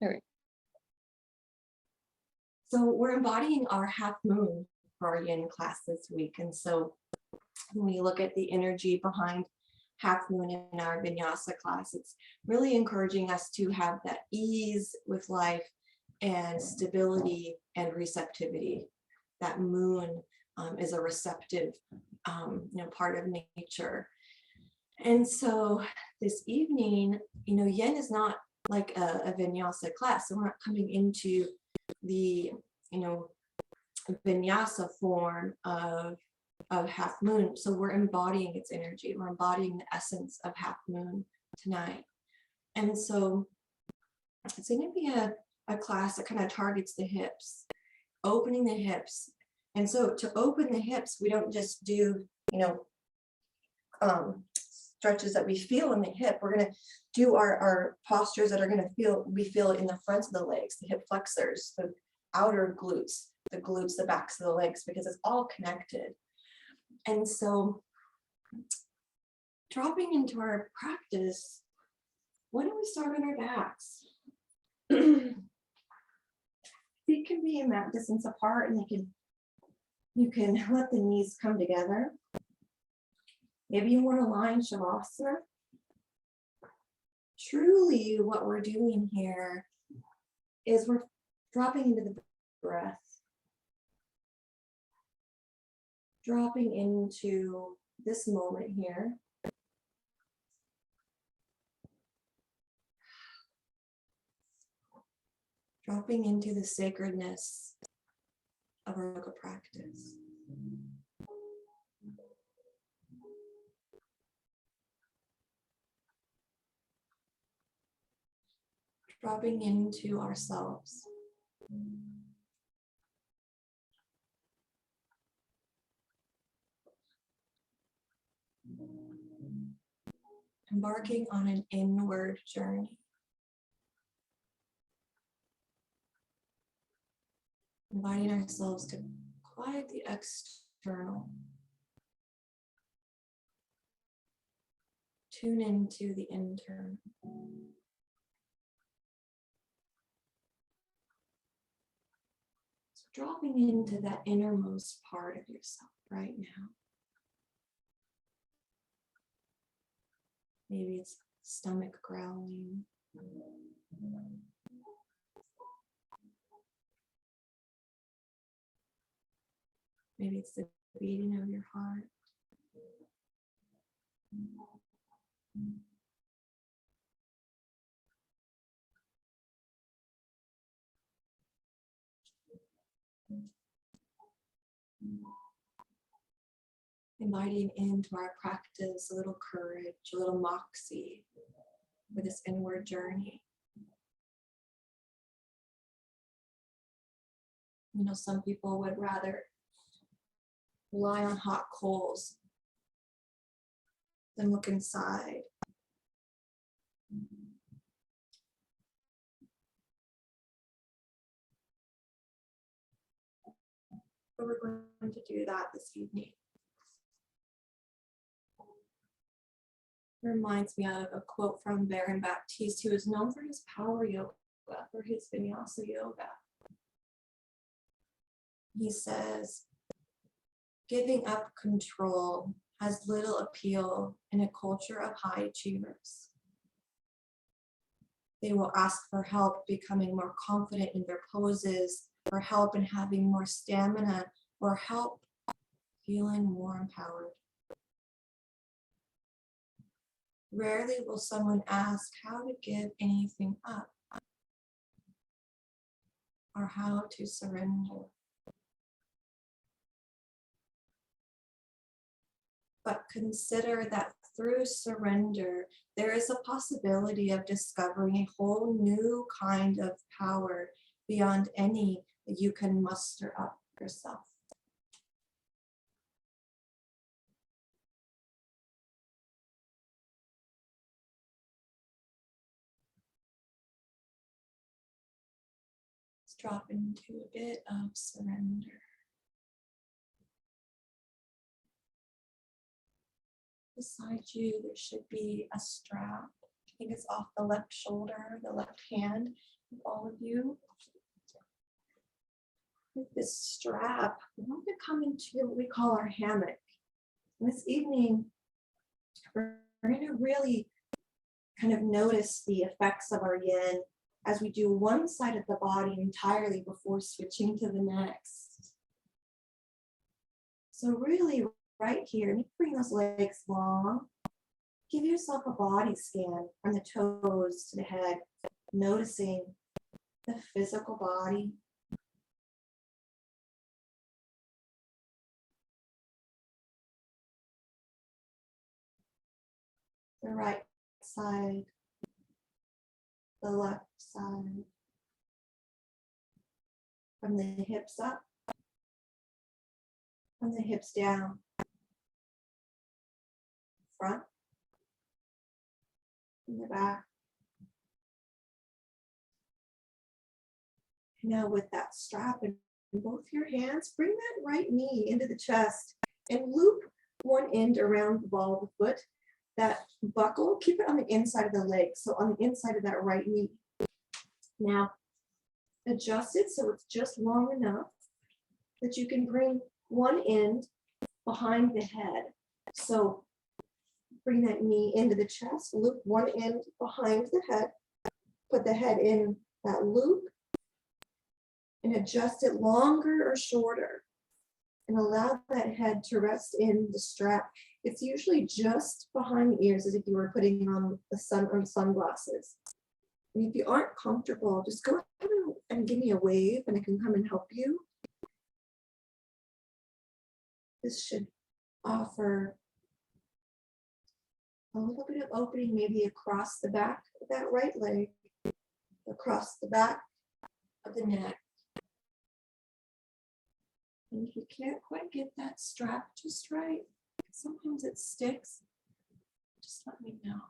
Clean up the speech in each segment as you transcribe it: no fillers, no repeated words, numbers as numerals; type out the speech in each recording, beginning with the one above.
All right. So we're embodying our half moon for our yin class this week. And so when we look at the energy behind half moon in our vinyasa class, it's really encouraging us to have that ease with life and stability and receptivity. That moon is a receptive part of nature. And so this evening, yin is not like a vinyasa class. So we're not coming into the, vinyasa form of half moon. So we're embodying its energy. We're embodying the essence of half moon tonight. And so it's going to be a class that kind of targets the hips, opening the hips. And so to open the hips, we don't just do, stretches that we feel in the hip. We're going to do our postures that are going to we feel in the fronts of the legs, the hip flexors, the outer glutes, the backs of the legs, because it's all connected. And so dropping into our practice, why don't we start on our backs? Feet can be in that distance apart, and you can let the knees come together. Maybe you want to line shavasana. Truly, what we're doing here is we're dropping into the breath, dropping into this moment here. Dropping into the sacredness of our yoga practice. Dropping into ourselves. Embarking on an inward journey. Inviting ourselves to quiet the external. Tune into the internal. So dropping into that innermost part of yourself right now. Maybe it's stomach growling. Maybe it's the beating of your heart. Inviting into our practice a little courage, a little moxie for this inward journey. Some people would rather lie on hot coals than look inside. But we're going to do that this evening. It reminds me of a quote from Baron Baptiste, who is known for his power yoga, for his vinyasa yoga. He says, "Giving up control has little appeal in a culture of high achievers. They will ask for help becoming more confident in their poses, for help in having more stamina, or help feeling more empowered. Rarely will someone ask how to give anything up or how to surrender. But consider that through surrender, there is a possibility of discovering a whole new kind of power beyond any that you can muster up yourself." Let's drop into a bit of surrender. Beside you, there should be a strap. I think it's off the left shoulder, the left hand. all of you. With this strap, we want to come into what we call our hammock. And this evening, we're going to really kind of notice the effects of our yin as we do one side of the body entirely before switching to the next. So really right here, you bring those legs long. Give yourself a body scan from the toes to the head, noticing the physical body. The right side, the left side, from the hips up, from the hips down, front, and the back. Now with that strap in both your hands, bring that right knee into the chest and loop one end around the ball of the foot. That buckle, keep it on the inside of the leg, so on the inside of that right knee. Now, adjust it so it's just long enough that you can bring one end behind the head. So bring that knee into the chest, loop one end behind the head, put the head in that loop, and adjust it longer or shorter. And allow that head to rest in the strap. It's usually just behind the ears, as if you were putting on the sunglasses. And if you aren't comfortable, just go ahead and give me a wave and I can come and help you. This should offer a little bit of opening, maybe across the back of that right leg, across the back of the neck. And if you can't quite get that strap just right, sometimes it sticks, just let me know.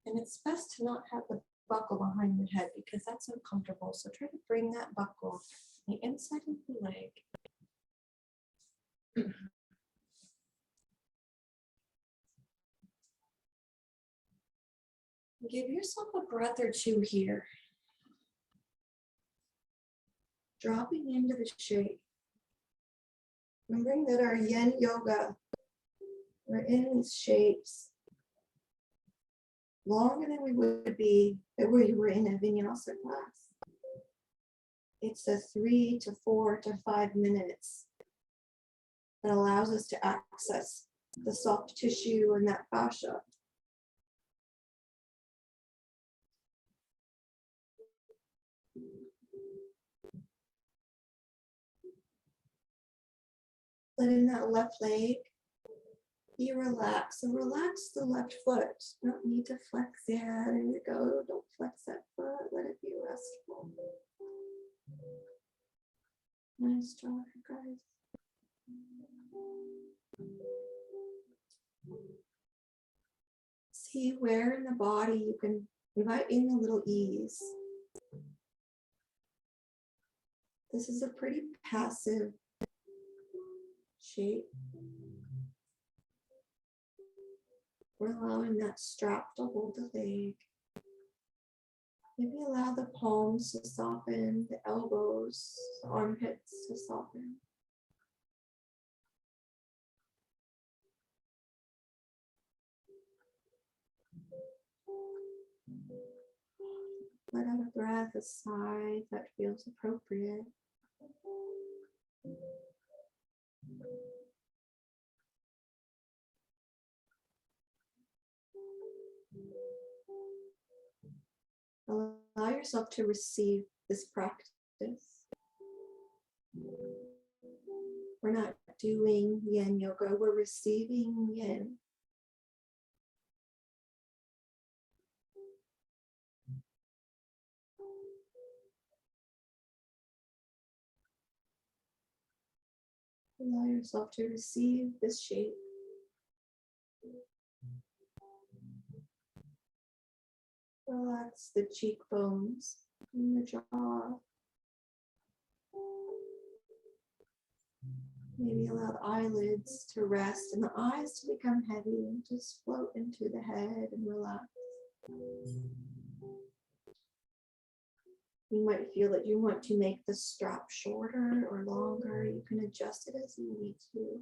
And it's best to not have the buckle behind the head because that's uncomfortable. So try to bring that buckle on the inside of the leg. Give yourself a breath or two here. Dropping into the shape. Remembering that our yin yoga, we're in these shapes longer than we would be if we were in a vinyasa class. It's a 3 to 4 to 5 minutes that allows us to access the soft tissue and that fascia. Letting that left leg be relaxed. So relax the left foot. You don't need to flex. Yeah, there you go. Don't flex that foot. Let it be restful. Nice job, guys. See where in the body you can invite in a little ease. This is a pretty passive shape. We're allowing that strap to hold the leg. Maybe allow the palms to soften, the elbows, the armpits to soften. Let out a breath, a sigh that feels appropriate. Allow yourself to receive this practice. We're not doing yin yoga, we're receiving yin. Allow yourself to receive this shape. Relax the cheekbones and the jaw. Maybe allow the eyelids to rest and the eyes to become heavy and just float into the head and relax. You might feel that you want to make the strap shorter or longer. You can adjust it as you need to.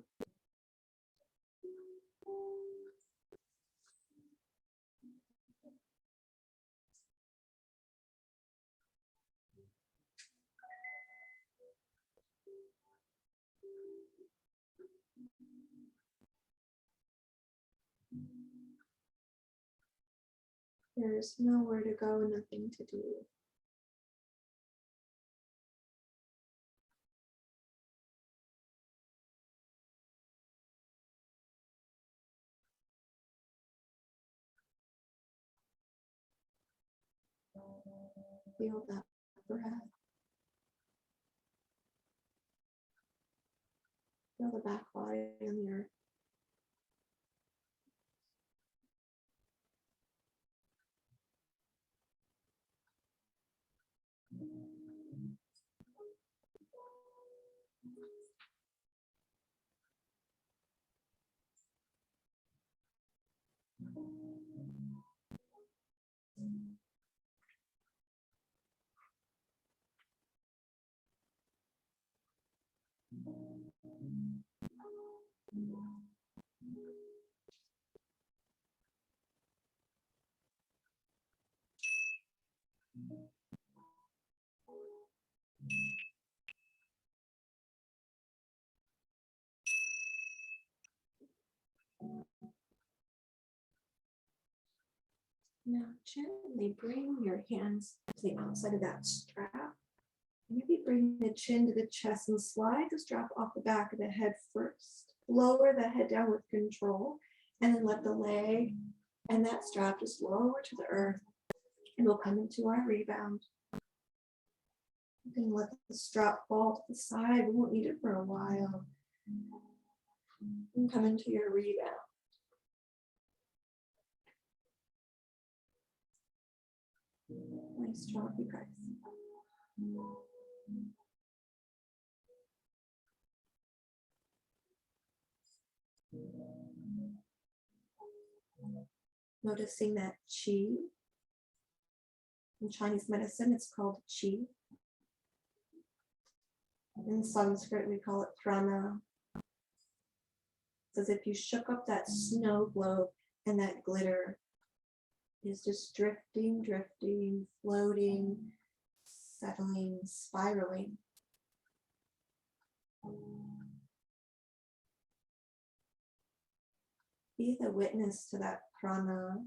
There's nowhere to go, nothing to do. Feel that breath. Feel the back body on the earth. Now gently bring your hands to the outside of that strap. Maybe bring the chin to the chest and slide the strap off the back of the head first. Lower the head down with control, and then let the leg and that strap just lower to the earth, and we'll come into our rebound. You can let the strap fall to the side. We won't need it for a while. And come into your rebound. Nice job, you guys. Noticing that chi. In Chinese medicine, it's called chi. In Sanskrit, we call it prana. It's as if you shook up that snow globe and that glitter is just drifting, drifting, floating, settling, spiraling. Be the witness to that prana.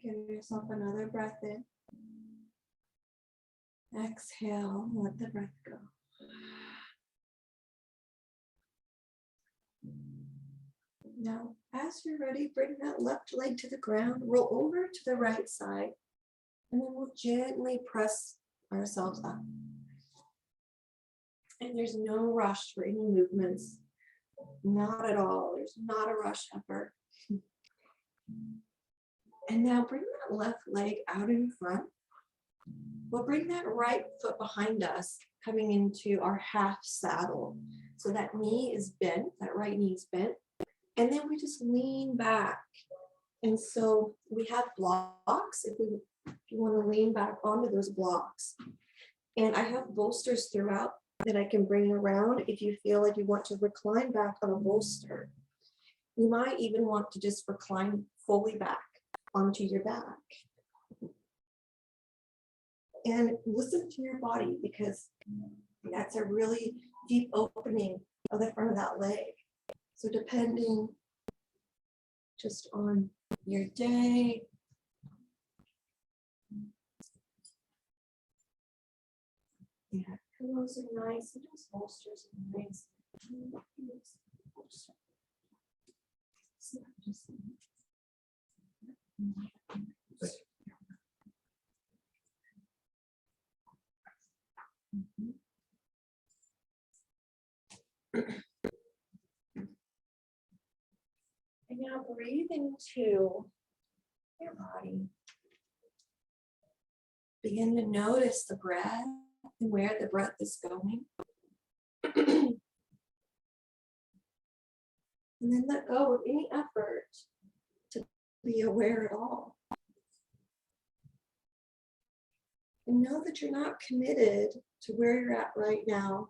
Give yourself another breath in. Exhale, let the breath go. Now, as you're ready, bring that left leg to the ground, roll over to the right side, and then we'll gently press ourselves up. And there's no rush for any movements. Not at all. There's not a rush effort. And now bring that left leg out in front. We'll bring that right foot behind us, coming into our half saddle. So that knee is bent, that right knee is bent. And then we just lean back. And so we have blocks if you want to lean back onto those blocks. And I have bolsters throughout that I can bring around if you feel like you want to recline back on a bolster. You might even want to just recline fully back onto your back. And listen to your body, because that's a really deep opening of the front of that leg. So depending just on your day, yeah, pillows are nice, and just bolsters are nice. And now breathe into your body. Begin to notice the breath and where the breath is going. And then let go of any effort to be aware at all. And know that you're not committed to where you're at right now.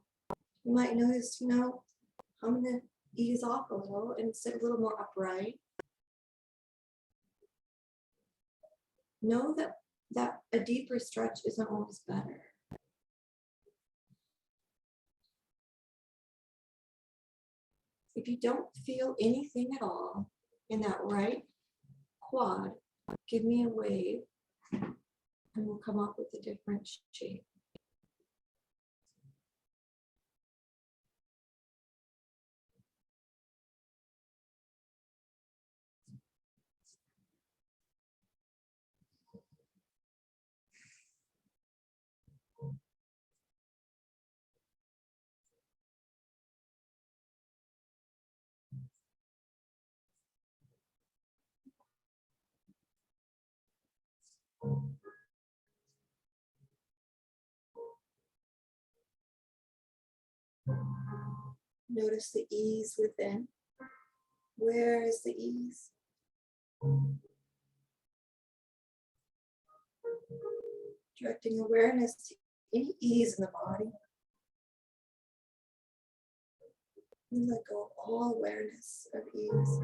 You might notice, I'm going to ease off a little and sit a little more upright. Know that a deeper stretch isn't always better. If you don't feel anything at all in that right quad, give me a wave and we'll come up with a different shape. Notice the ease within. Where is the ease? Directing awareness to any ease in the body. And let go of all awareness of ease.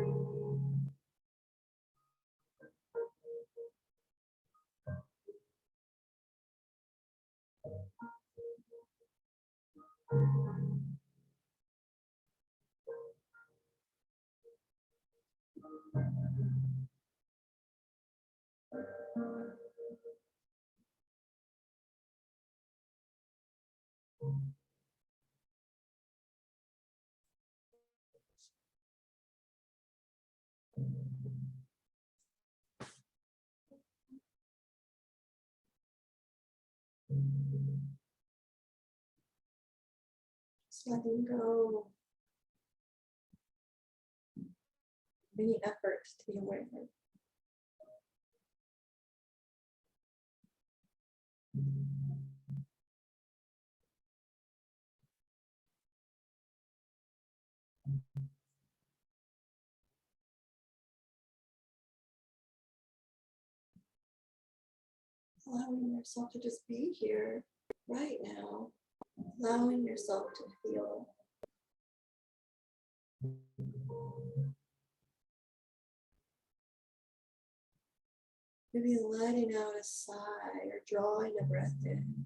Just letting go of any effort to be aware. Allowing yourself to just be here right now. Allowing yourself to feel. Maybe letting out a sigh or drawing a breath in.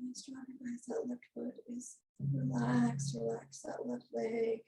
Let's recognize that left foot is relaxed. Relax that left leg.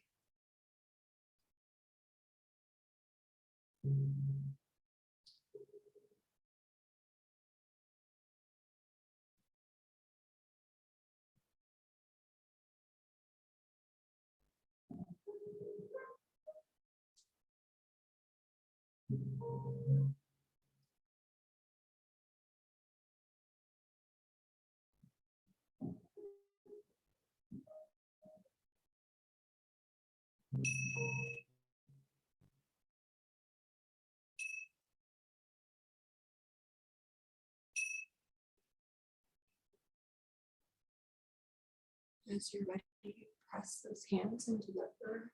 As you're ready, press those hands into the earth.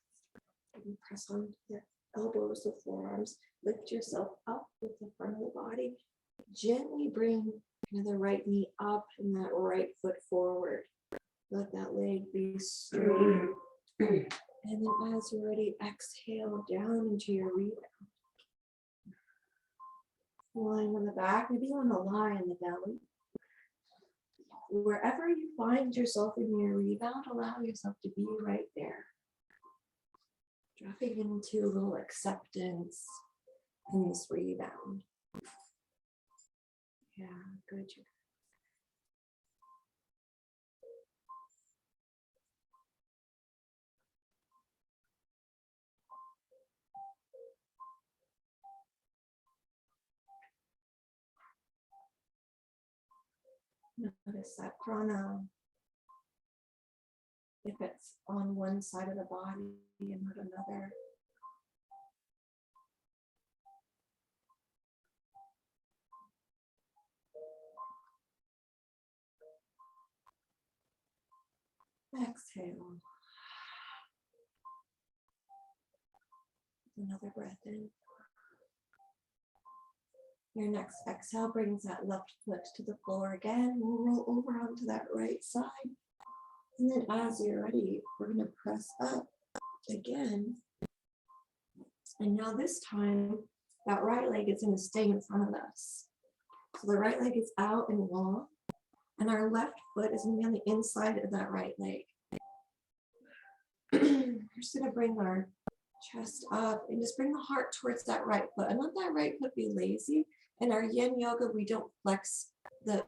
And press onto the elbows, the forearms. Lift yourself up with the front of the body. Gently bring the right knee up and that right foot forward. Let that leg be straight. And then as you're ready, exhale down into your rebound. Lying on the back, maybe you want to lie on the belly. Wherever you find yourself in your rebound, allow yourself to be right there. Dropping into a little acceptance in this rebound. Yeah, good. Notice that prana, if it's on one side of the body and not another. Exhale. Another breath in. Your next exhale brings that left foot to the floor again. We'll roll over onto that right side. And then as you're ready, we're going to press up again. And now this time, that right leg is going to stay in front of us. So the right leg is out and long, and our left foot is going to be on the inside of that right leg. We're just going to bring our chest up and just bring the heart towards that right foot and let that right foot be lazy. In our yin yoga, we don't flex the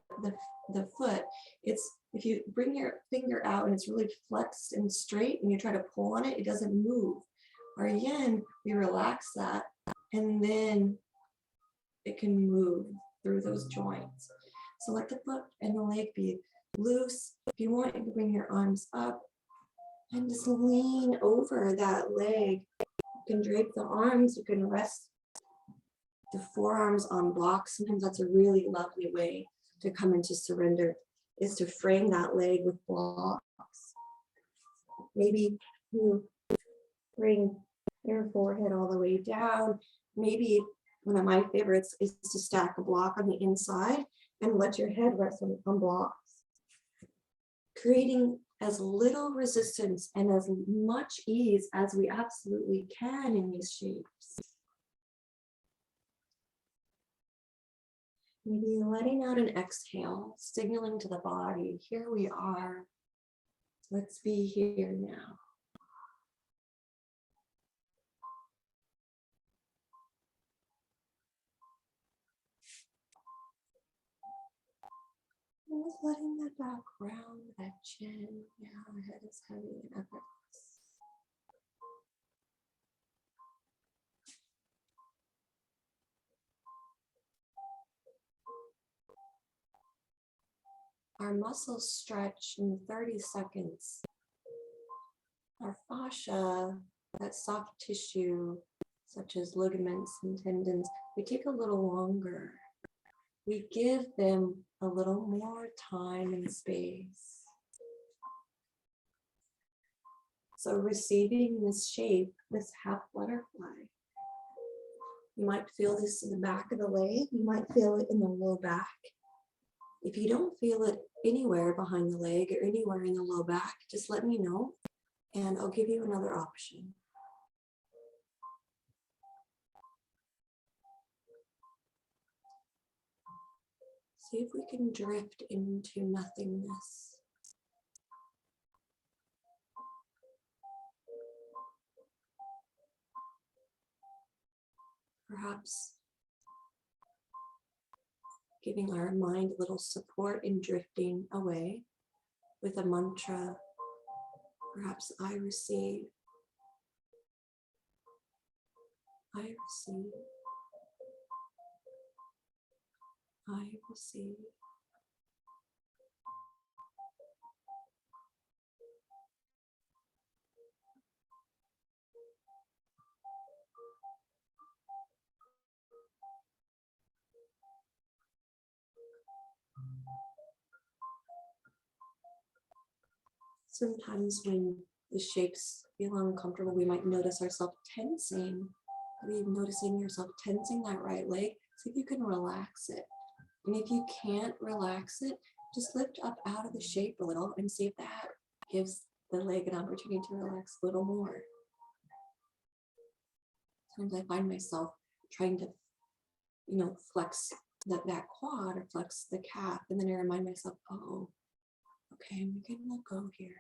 foot. It's if you bring your finger out and it's really flexed and straight and you try to pull on it, it doesn't move. Our yin, we relax that and then it can move through those joints. So let the foot and the leg be loose. If you want, you can bring your arms up and just lean over that leg. You can drape the arms, you can rest the forearms on blocks. Sometimes that's a really lovely way to come into surrender, is to frame that leg with blocks. Maybe you bring your forehead all the way down. Maybe one of my favorites is to stack a block on the inside and let your head rest on blocks, creating as little resistance and as much ease as we absolutely can in these shapes. Maybe letting out an exhale, signaling to the body, here we are. Let's be here now. And just letting that back round, that chin. Yeah, our head is heavy and effortless. Our muscles stretch in 30 seconds. Our fascia, that soft tissue, such as ligaments and tendons, we take a little longer. We give them a little more time and space. So receiving this shape, this half butterfly, you might feel this in the back of the leg, you might feel it in the low back. If you don't feel it anywhere behind the leg or anywhere in the low back, just let me know and I'll give you another option. See if we can drift into nothingness. Perhaps giving our mind a little support in drifting away with a mantra. Perhaps I receive. I receive. I receive. Sometimes when the shapes feel uncomfortable, we might notice ourselves tensing. Are you noticing yourself tensing that right leg? See if you can relax it. And if you can't relax it, just lift up out of the shape a little and see if that gives the leg an opportunity to relax a little more. Sometimes I find myself trying to, flex that quad or flex the calf. And then I remind myself, oh, okay, we can let go here.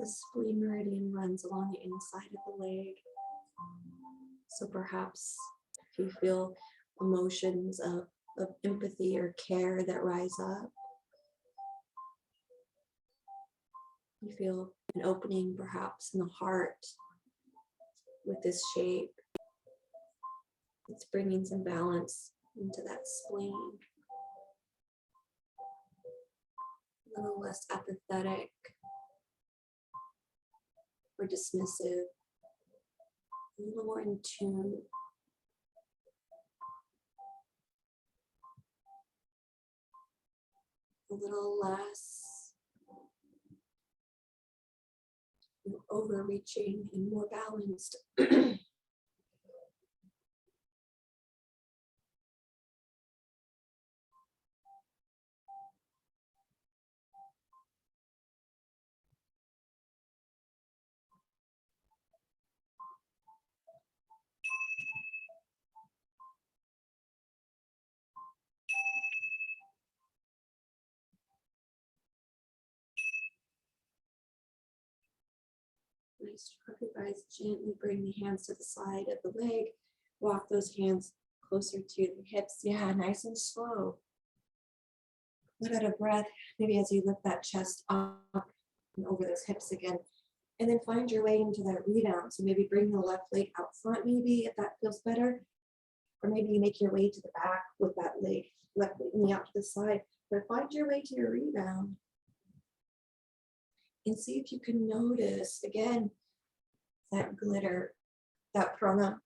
The spleen meridian runs along the inside of the leg. So perhaps if you feel emotions of empathy or care that rise up, you feel an opening perhaps in the heart with this shape. It's bringing some balance into that spleen. A little less apathetic or dismissive, a little more in tune. A little less overreaching and more balanced. Nice job, you guys. Gently bring the hands to the side of the leg. Walk those hands closer to the hips. Yeah, nice and slow. Let out a breath, maybe as you lift that chest up and over those hips again. And then find your way into that rebound. So maybe bring the left leg out front, maybe, if that feels better. Or maybe you make your way to the back with that leg, left knee out to the side. But find your way to your rebound. And see if you can notice, again, that glitter, that prana.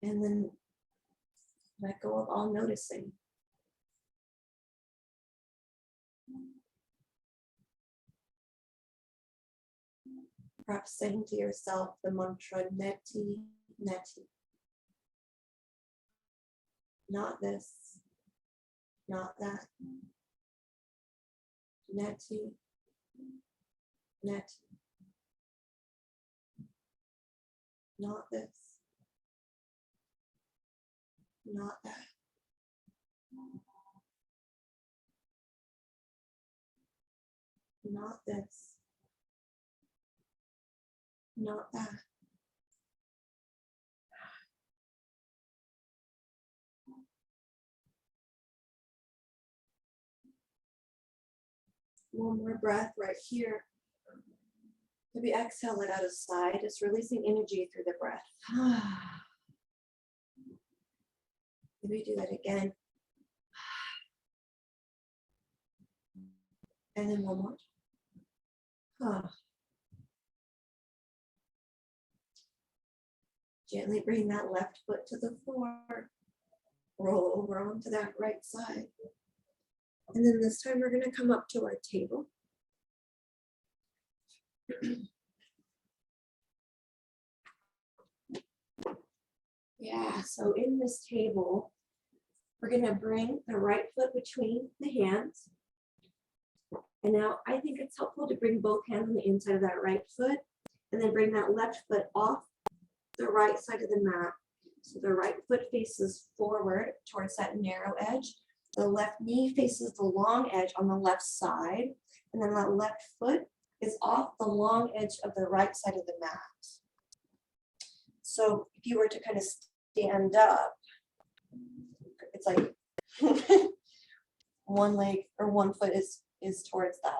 And then let go of all noticing. Perhaps saying to yourself the mantra, neti, neti. Not this, not that. Neti, neti. Not this, not that. Not this, not that. One more breath right here. Maybe exhale it out of side, just releasing energy through the breath. Maybe do that again. And then one more. Gently bring that left foot to the floor. Roll over onto that right side. And then this time we're going to come up to our table. Yeah, so in this table, we're going to bring the right foot between the hands. And now I think it's helpful to bring both hands on the inside of that right foot and then bring that left foot off the right side of the mat. So the right foot faces forward towards that narrow edge. The left knee faces the long edge on the left side. And then that left foot is off the long edge of the right side of the mat. So if you were to kind of stand up, it's like one leg or one foot is towards that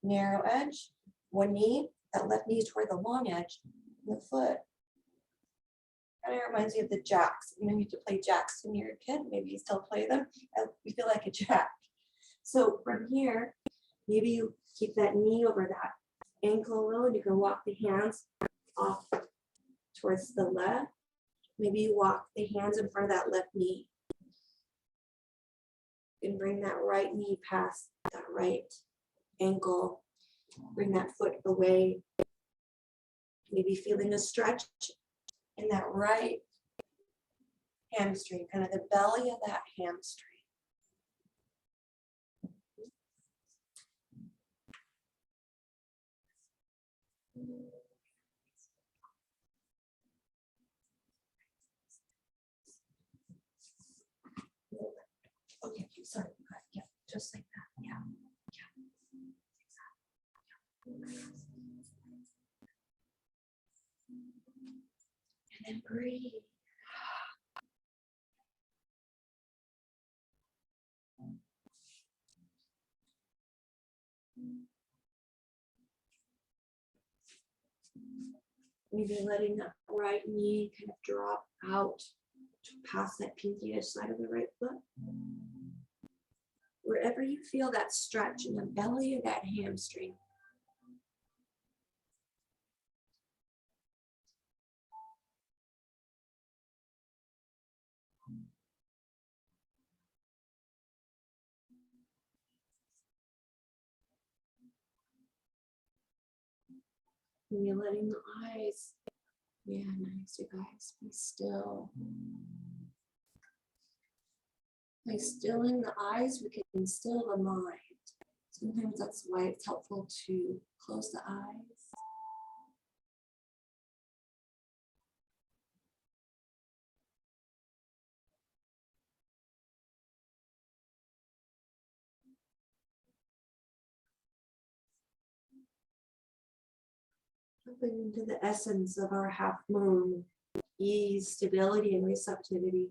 narrow edge. One knee, that left knee is toward the long edge. And the foot kind of reminds me of the jacks. You know, you used to play jacks when you were a kid. Maybe you still play them. You feel like a jack. So from here, maybe you keep that knee over that ankle a little, and you can walk the hands off towards the left. Maybe you walk the hands in front of that left knee. You can bring that right knee past that right ankle. Bring that foot away. Maybe feeling a stretch in that right hamstring, kind of the belly of that hamstring. Okay, sorry. Yeah, Maybe letting that right knee kind of drop out past that pinky edge side of the right foot. Wherever you feel that stretch in the belly of that hamstring. And you're letting the eyes, yeah, nice, you guys, be still. By stilling the eyes, we can still the mind. Sometimes that's why it's helpful to close the eyes. Tapping into the essence of our half moon, ease, stability, and receptivity.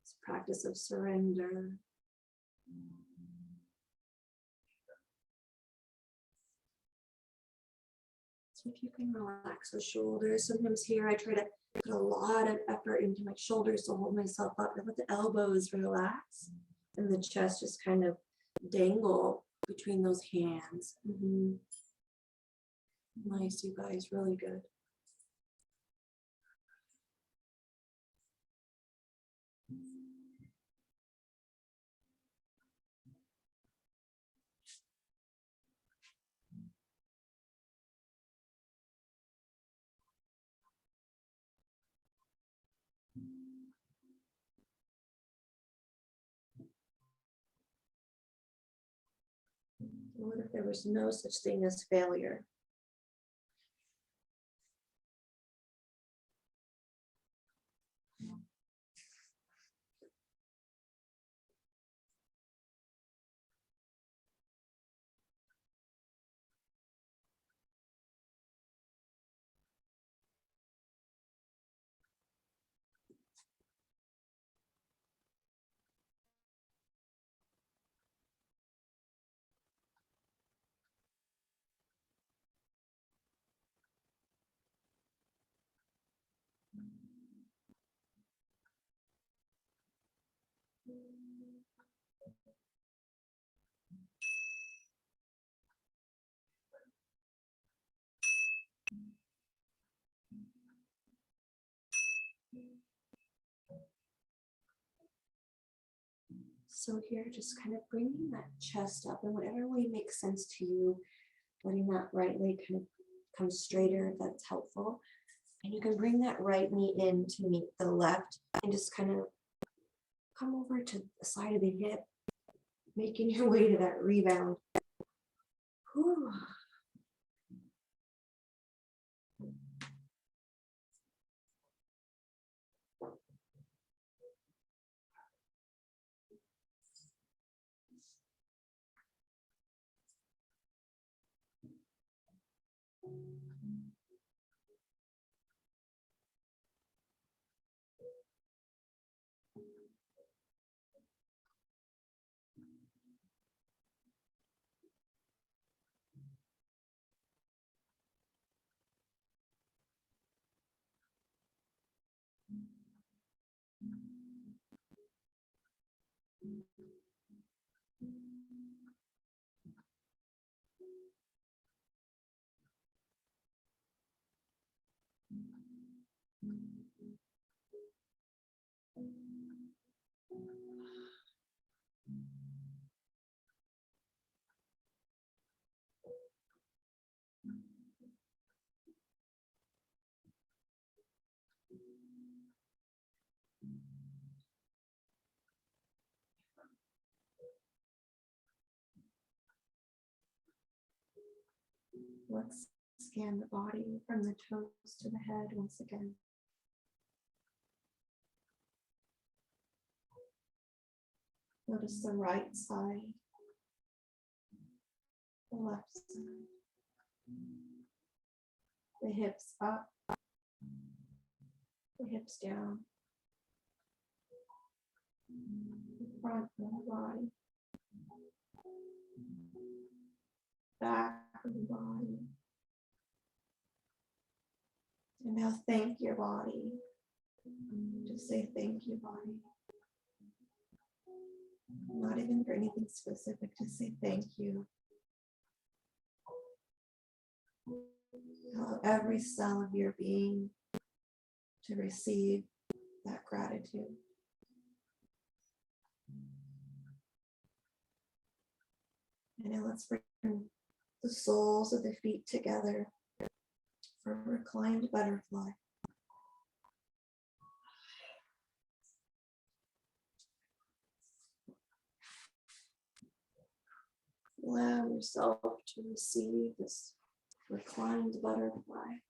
It's a practice of surrender. So if you can relax the shoulders, sometimes here I try to put a lot of effort into my shoulders to hold myself up, and let the elbows relax and the chest just kind of dangle between those hands. Nice, you guys, really good. What if there was no such thing as failure? So here, just kind of bringing that chest up in whatever way makes sense to you, letting that right leg kind of come straighter if that's helpful. And you can bring that right knee in to meet the left and just kind of come over to the side of the hip, making your way to that rebound. Whew. Let's scan the body from the toes to the head once again. Notice the right side, the left side, the hips up, the hips down. the front of the body, back of the body. And now thank your body. Just say thank you, body. Not even for anything specific, just say thank you. Allow every cell of your being to receive that gratitude. And now let's bring the soles of the feet together for a reclined butterfly. Allow yourself to receive this reclined butterfly.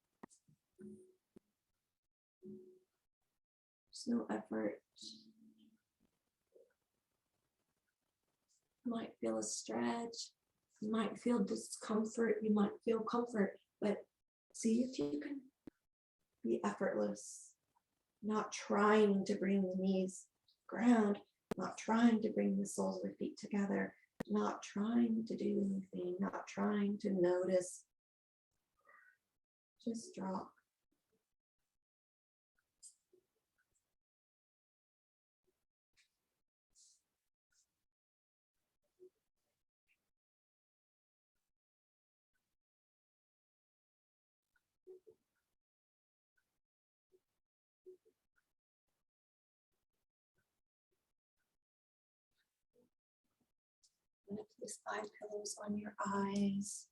There's no effort. You might feel a stretch. You might feel discomfort. You might feel comfort. But see if you can be effortless. Not trying to bring the knees to the ground. Not trying to bring the soles of the feet together. Not trying to do anything. Not trying to notice. Just drop. And if this eye pillows on your eyes,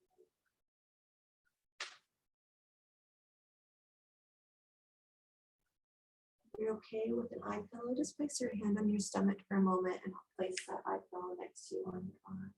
if you're okay with an eye pillow, just place your hand on your stomach for a moment and I'll place that eye pillow next to you on your arm.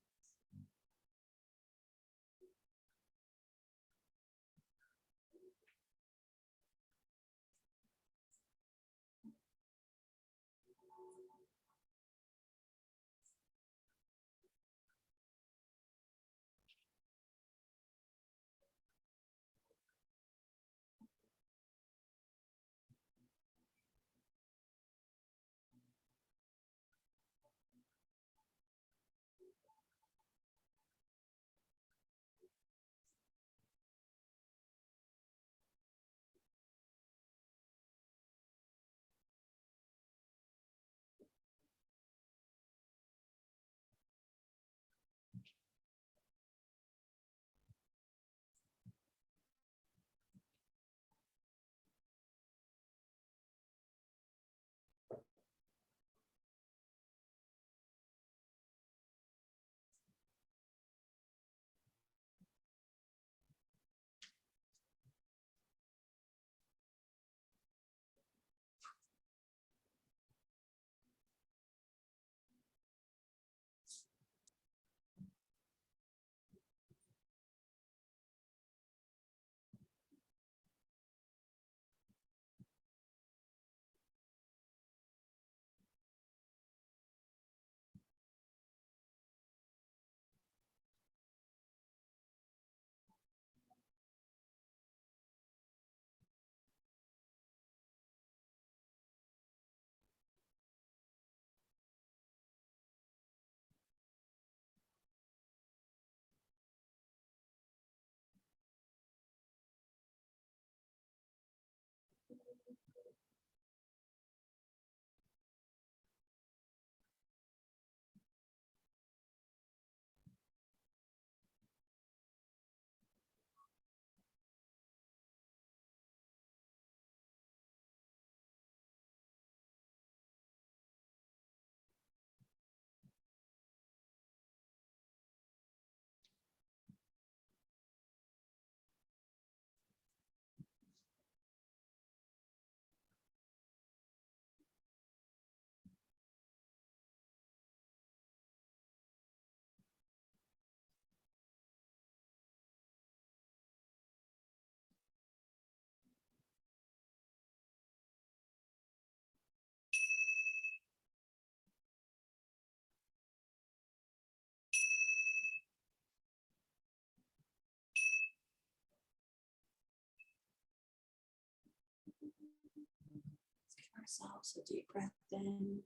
Let's give ourselves a deep breath in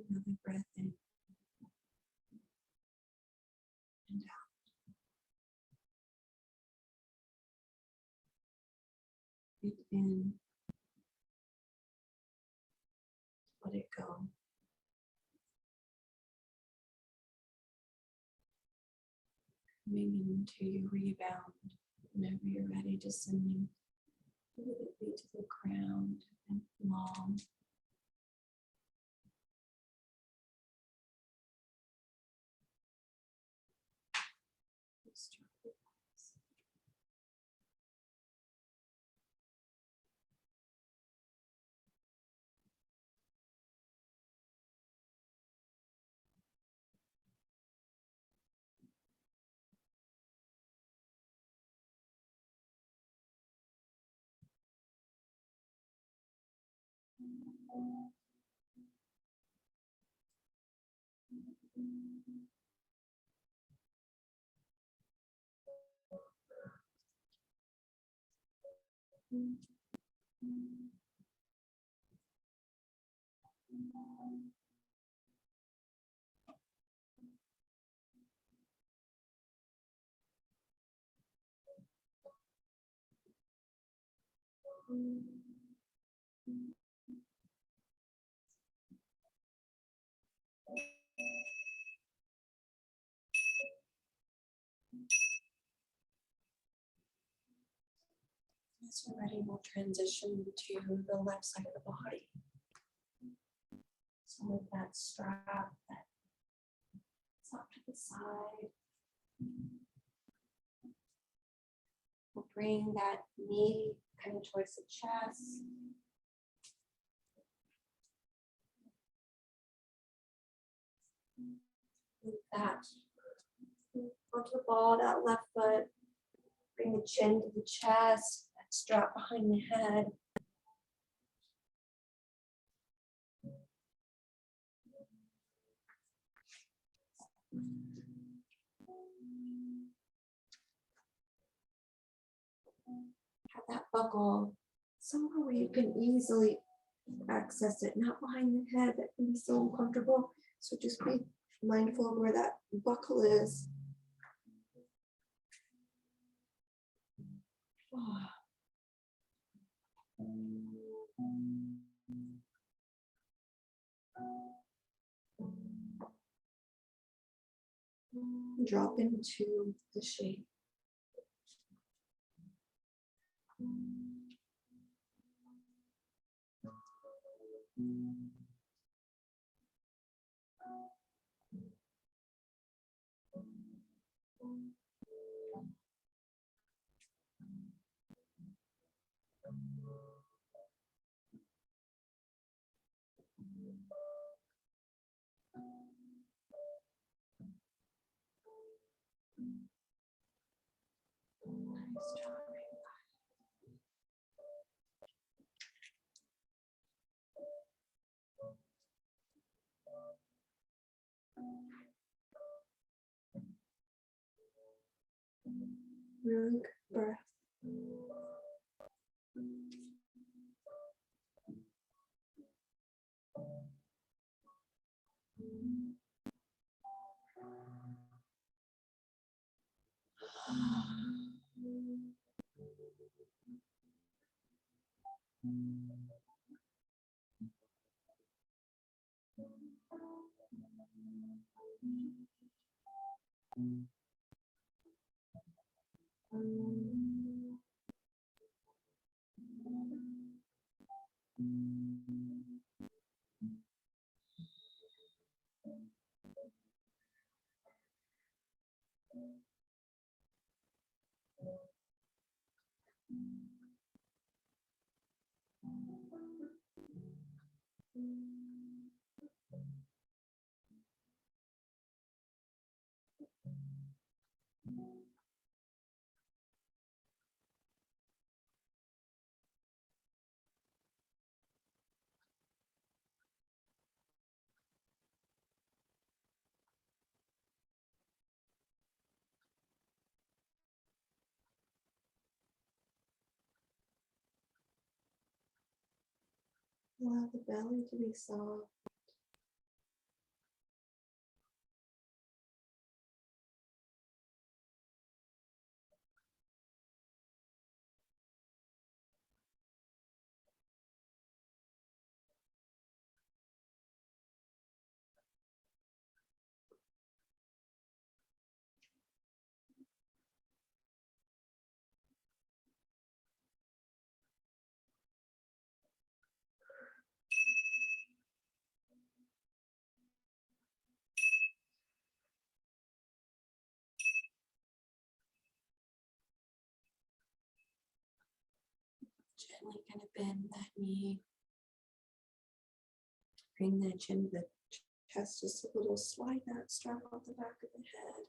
Another breath in and out. Breathe in. Let it go. Coming into your rebound. Whenever you're ready, descending completely to the ground and long. As we're ready, we'll transition to the left side of the body. So with that strap that's off to the side, we'll bring that knee kind of towards the chest. With that, onto the ball, that left foot, bring the chin to the chest, that strap behind the head. Have that buckle somewhere where you can easily access it, not behind the head. That can be so uncomfortable. So just be mindful of where that buckle is. Drop into the shape. Nice job. Really good breath. Allow the belly to be soft. Gently kind of bend that knee. Bring that chin to the chest, just a little, slide that strap off the back of the head.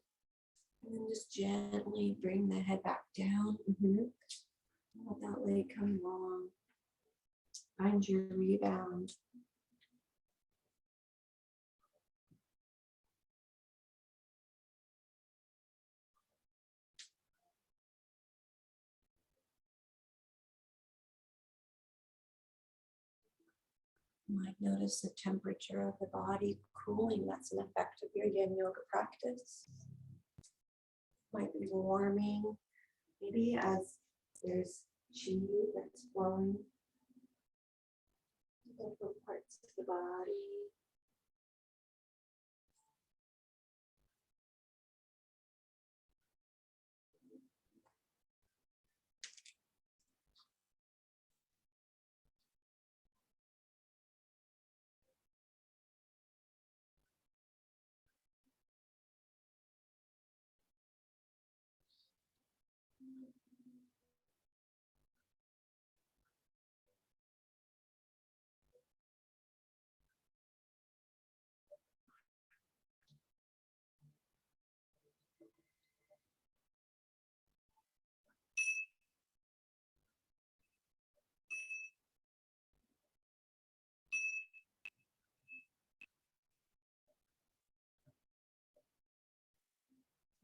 And then just gently bring the head back down. Let that leg come long. Find your rebound. You might notice the temperature of the body cooling. That's an effect of your yin yoga practice. Might be warming, maybe as there's chi that's flowing to different parts of the body.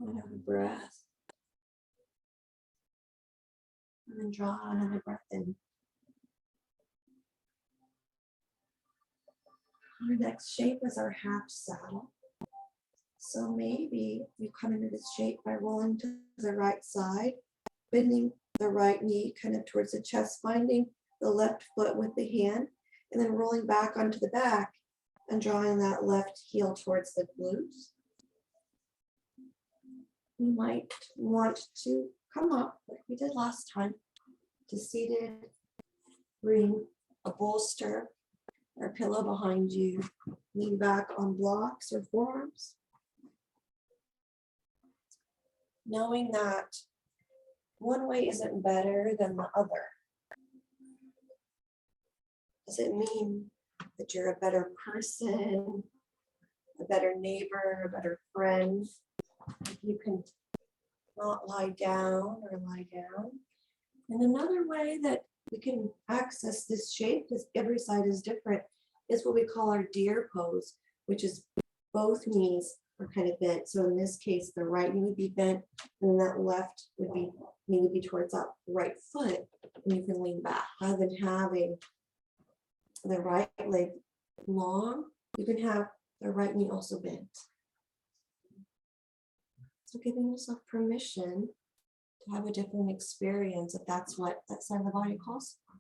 Another breath. And then draw another breath in. Our next shape is our half saddle. So maybe you come into this shape by rolling to the right side, bending the right knee kind of towards the chest, finding the left foot with the hand, and then rolling back onto the back and drawing that left heel towards the glutes. You might want to come up like we did last time to seated. Bring a bolster or pillow behind you. Lean back on blocks or forearms. Knowing that one way isn't better than the other. Does it mean that you're a better person, a better neighbor, a better friend? If you can not lie down or lie down. And another way that we can access this shape, because every side is different, is what we call our deer pose, which is both knees are kind of bent. So in this case, the right knee would be bent, and that left knee would be towards that right foot, and you can lean back. Rather than having the right leg long, you can have the right knee also bent. So giving yourself permission to have a different experience if that's what that side of the body calls for.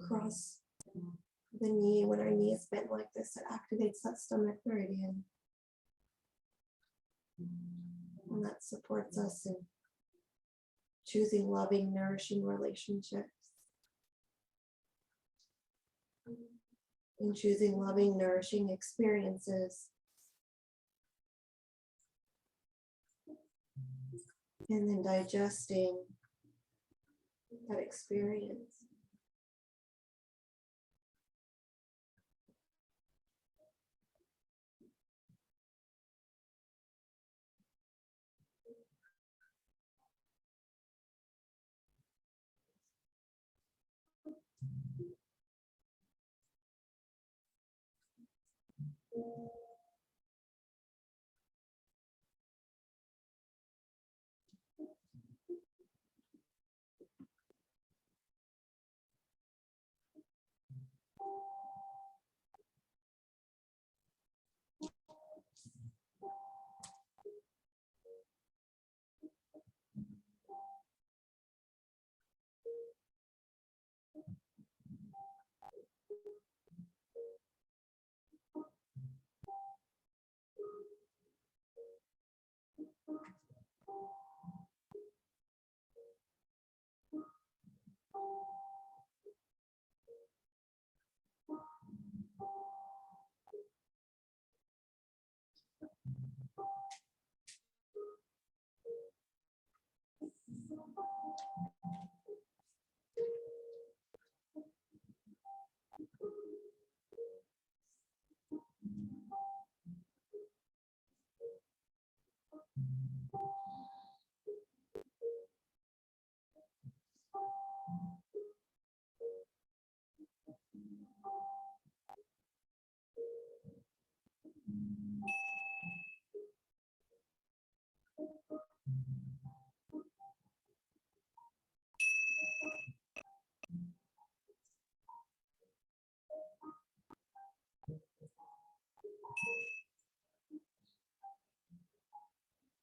Cross the knee. When our knee is bent like this, it activates that stomach meridian. And that supports us in choosing loving, nourishing relationships. In choosing loving, nourishing experiences. And then digesting that experience.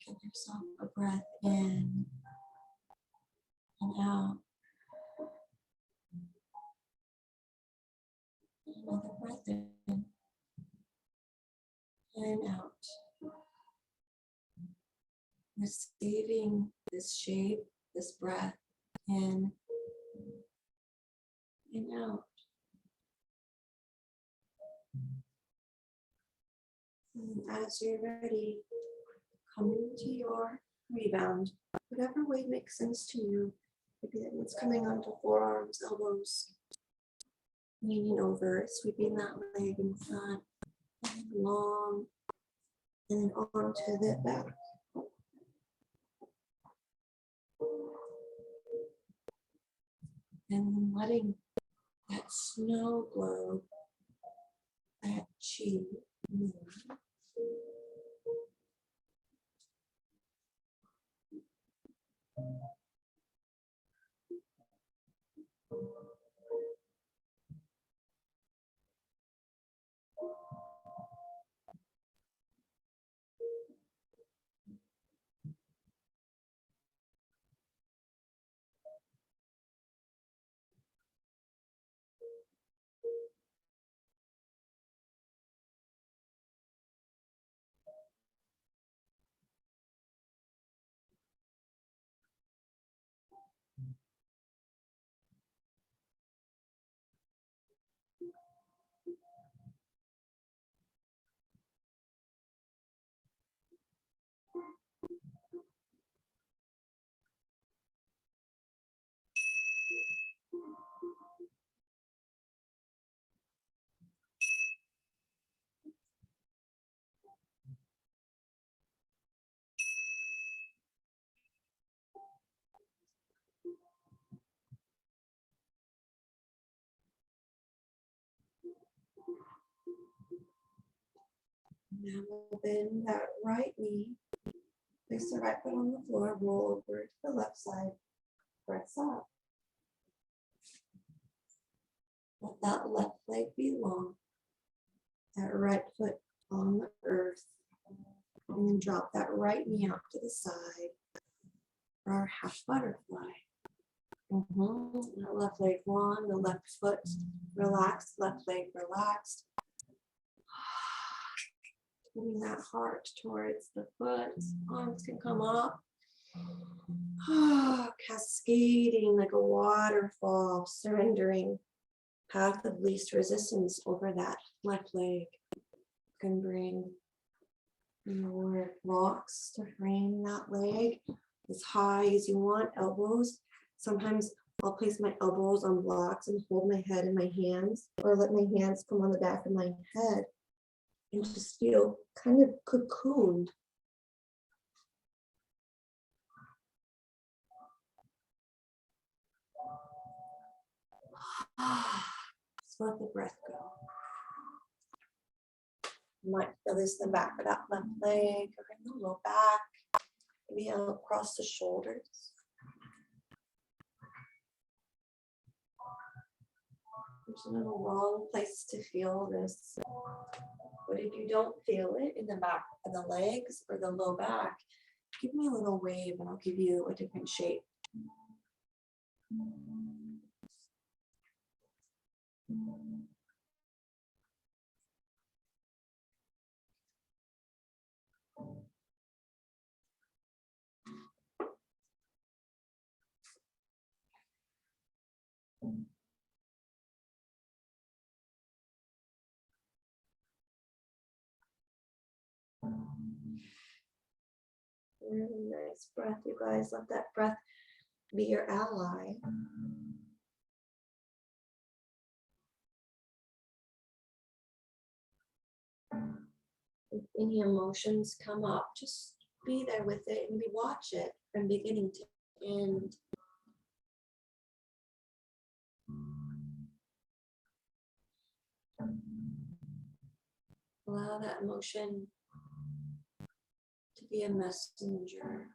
Give yourself a breath in and out. Another breath in and out. Receiving this shape, this breath in and out. And as you're ready, come into your rebound, whatever way makes sense to you. Maybe that means coming onto forearms, elbows, leaning over, sweeping that leg in front, and long, and then onto the back. And then letting that snow globe, that chi move. Now we'll bend that right knee, place the right foot on the floor, roll over to the left side, press up. Let that left leg be long, that right foot on the earth, and then drop that right knee out to the side for our half butterfly. That left leg long, the left foot relaxed, left leg relaxed. Putting that heart towards the foot, arms can come up. Cascading like a waterfall, surrendering. Path of least resistance over that left leg. You can bring your blocks to frame that leg as high as you want, elbows. Sometimes I'll place my elbows on blocks and hold my head in my hands, or let my hands come on the back of my head and just feel kind of cocooned. Just let the breath go. You might feel this in the back of that left leg or in the low back, maybe across the shoulders. There's no wrong place to feel this. But if you don't feel it in the back of the legs or the low back, give me a little wave and I'll give you a different shape. Really nice breath, you guys. Let that breath be your ally. If any emotions come up, just be there with it and watch it from beginning to end. Allow that emotion to be a messenger.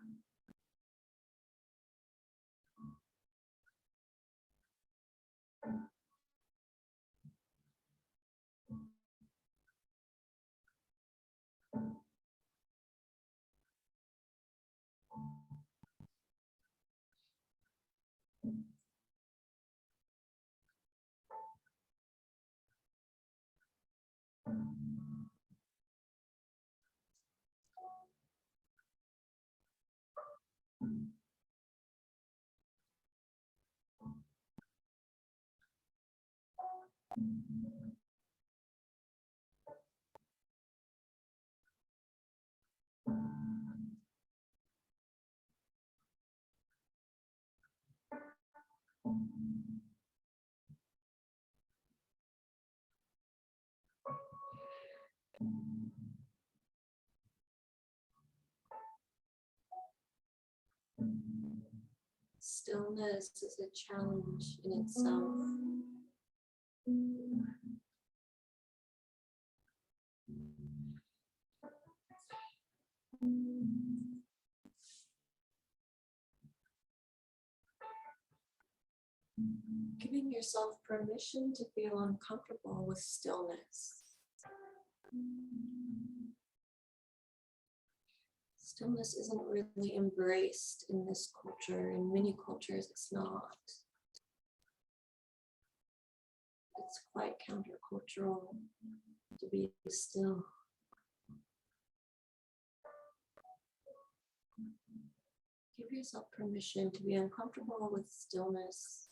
Stillness is a challenge in itself. Giving yourself permission to feel uncomfortable with stillness. Stillness isn't really embraced in this culture. In many cultures, it's not. It's quite countercultural to be still. Give yourself permission to be uncomfortable with stillness.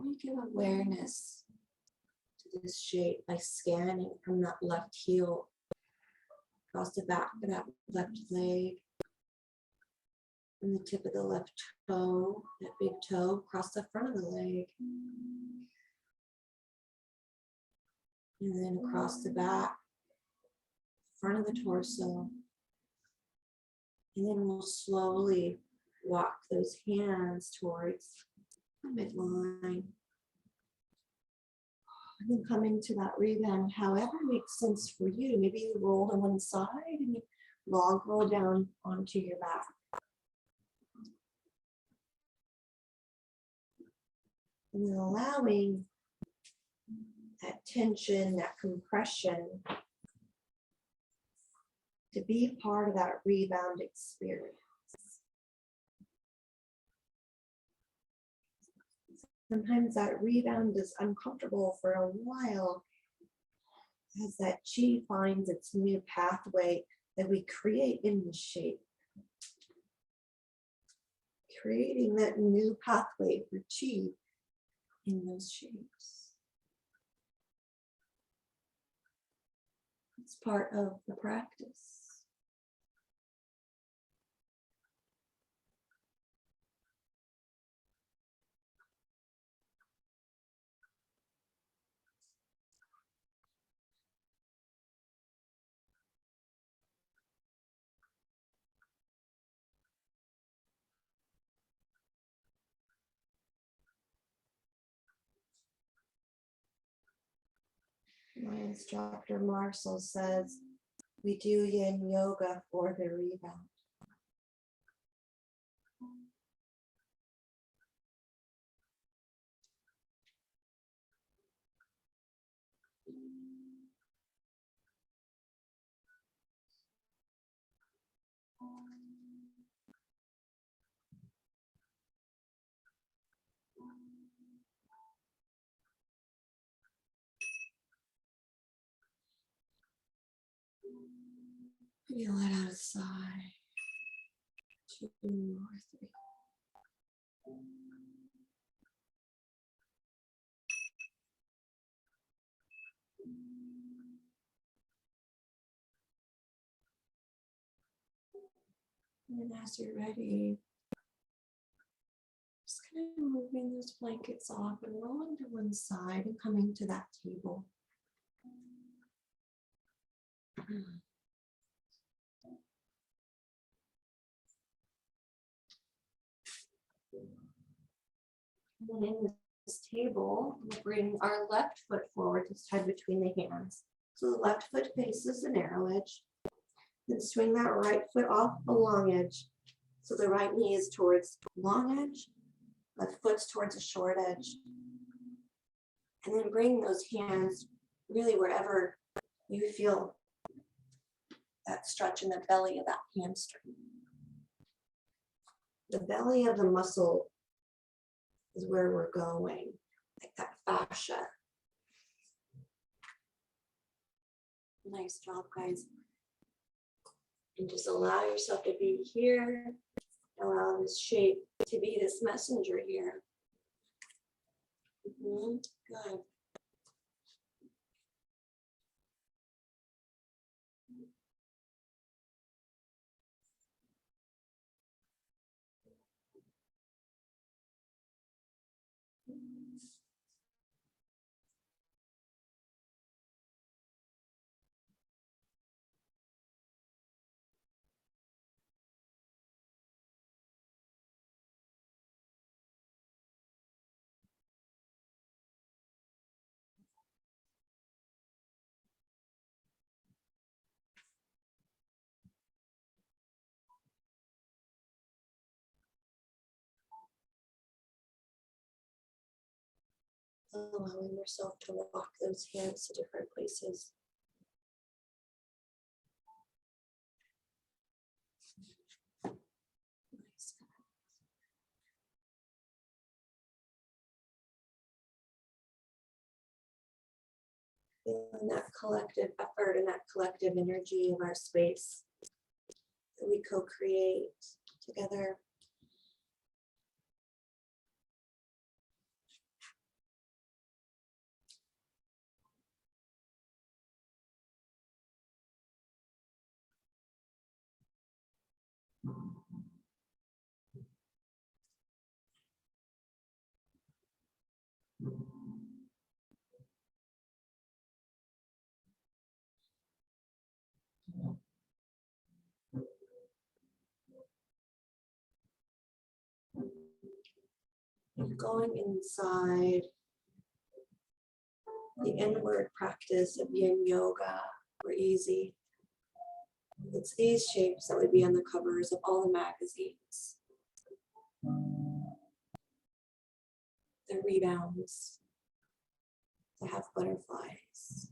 Maybe give awareness to this shape by scanning from that left heel across the back of that left leg, from the tip of the left toe, that big toe, across the front of the leg, and then across the back, front of the torso. And then we'll slowly walk those hands towards the midline. And then come into that rebound, however makes sense for you. Maybe you roll to one side and you log roll down onto your back. And then allowing that tension, that compression to be part of that rebound experience. Sometimes that rebound is uncomfortable for a while as that chi finds its new pathway that we create in the shape. Creating that new pathway for chi in those shapes. It's part of the practice. My instructor Marcel says, we do yin yoga for the rebound. Maybe let out a sigh. 2 or 3. And then as you're ready, just kind of moving those blankets off and rolling to one side and coming to that table. And then in this table, we'll bring our left foot forward, it's tied between the hands. So the left foot faces the narrow edge. Then swing that right foot off the long edge. So the right knee is towards the long edge, left foot's towards the short edge. And then bring those hands really wherever you feel that stretch in the belly of that hamstring. The belly of the muscle is where we're going, like that fascia. Nice job, guys. And just allow yourself to be here. Allow this shape to be this messenger here. Good. Allowing yourself to walk those hands to different places. Nice. Feeling that collective effort and that collective energy of our space that we co-create together. Going inside the inward practice of yin yoga or easy. It's these shapes that would be on the covers of all the magazines. The rebounds, the half butterflies.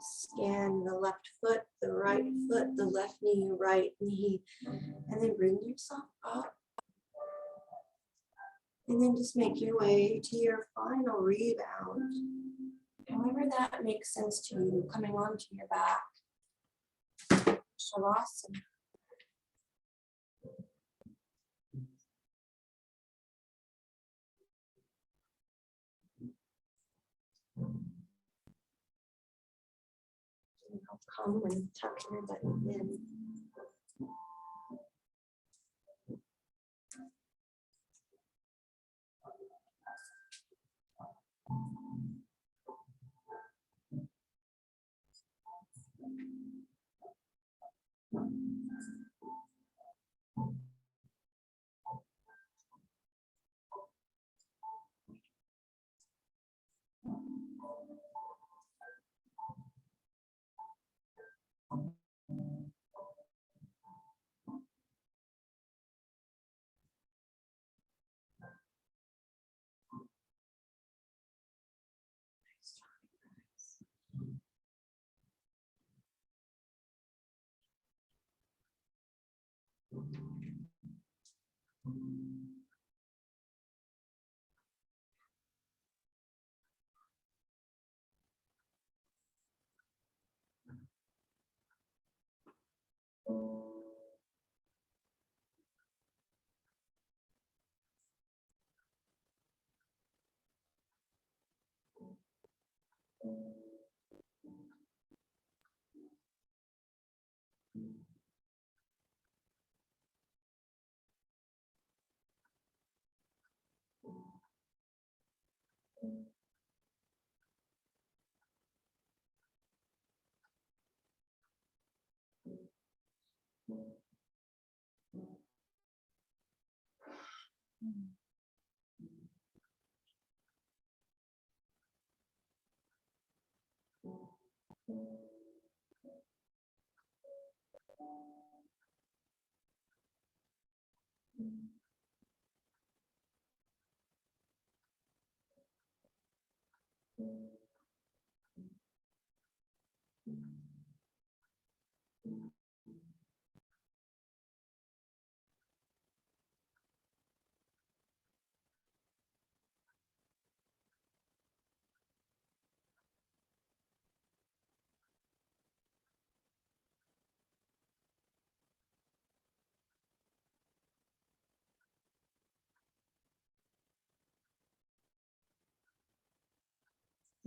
Scan the left foot, the right foot, the left knee, right knee, and then bring yourself up. And then just make your way to your final rebound. However that makes sense to you, coming onto your back. Shavasana. Come and tuck your belly in.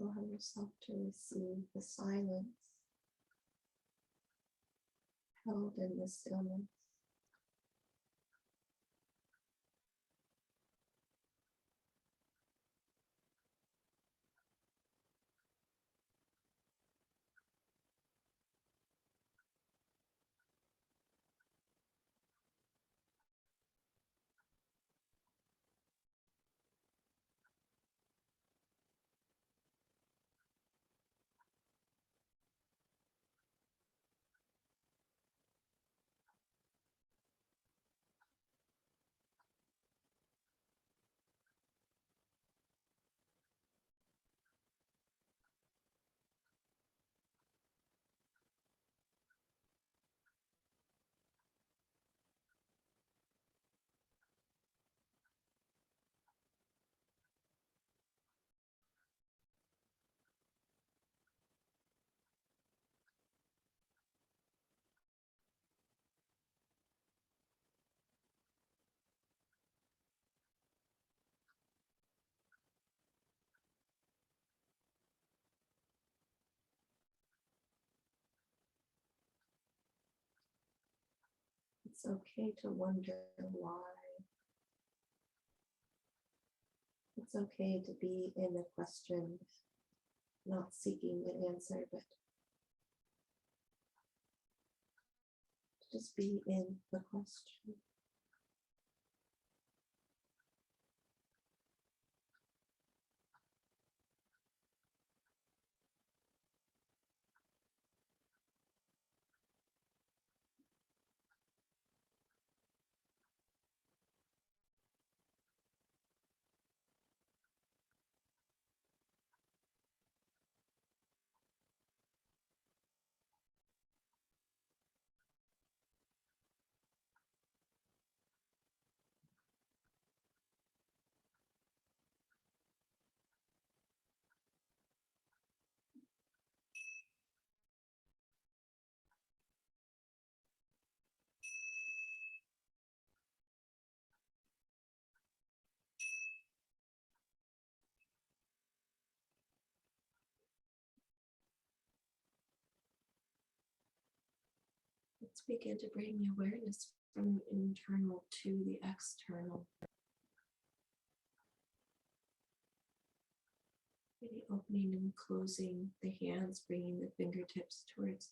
Allow yourself to receive the silence held in the stillness. It's okay to wonder why. It's okay to be in the question, not seeking the answer, but to just be in the question. Let's begin to bring the awareness from the internal to the external. Maybe opening and closing the hands, bringing the fingertips towards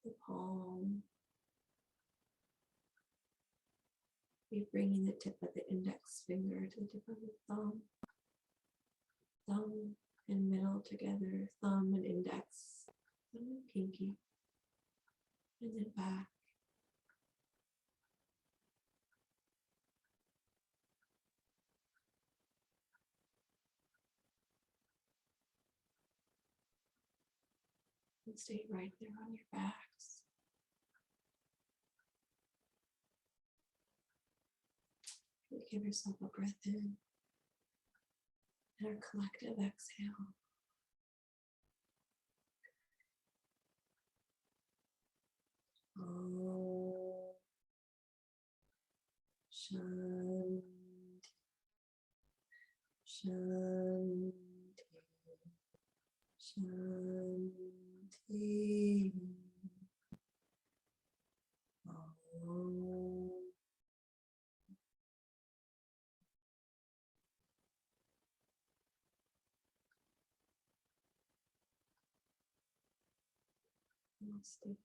the palm. Maybe bringing the tip of the index finger to the tip of the thumb. Thumb and middle together, thumb and index, thumb and pinky, and then back. And stay right there on your backs. Give yourself a breath in and a collective exhale. Om Shanti, Shanti, Shanthi. Om. Namaste.